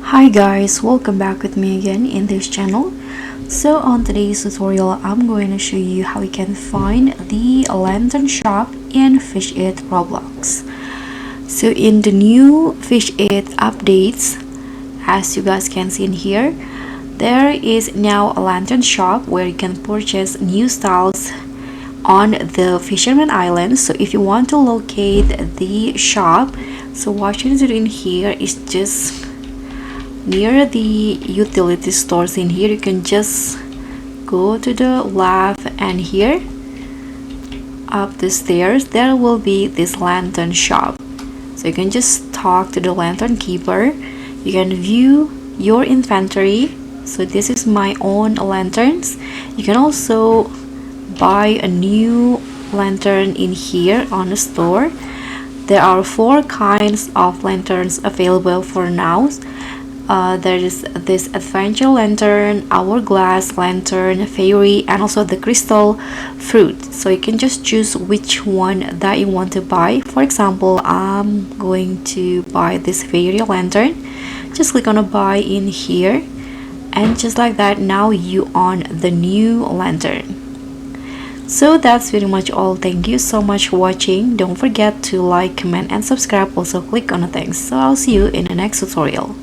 Hi guys, welcome back with me again in this channel. So on today's tutorial, I'm going to show you how you can find the lantern shop in Fish It Roblox. So in the new Fish It updates, as you guys can see in here, there is now a lantern shop where you can purchase new styles on the Fisherman Island. So if you want to locate the shop, so what you need to do in here is just near the utility stores. In here you can just go to the left, and here up the stairs there will be this lantern shop. So you can just talk to the lantern keeper. You can view your inventory. So this is my own lanterns. You can also buy a new lantern in here on the store. There are 4 kinds of lanterns available for now. There is this adventure lantern, hourglass lantern, fairy, and also the crystal fruit. So you can just choose which one that you want to buy. For example, I'm going to buy this fairy lantern. Just click on a buy in here, and just like that, now you own the new lantern. So that's pretty much all. Thank you so much for watching. Don't forget to like, comment, and subscribe. Also click on the thanks. So I'll see you in the next tutorial.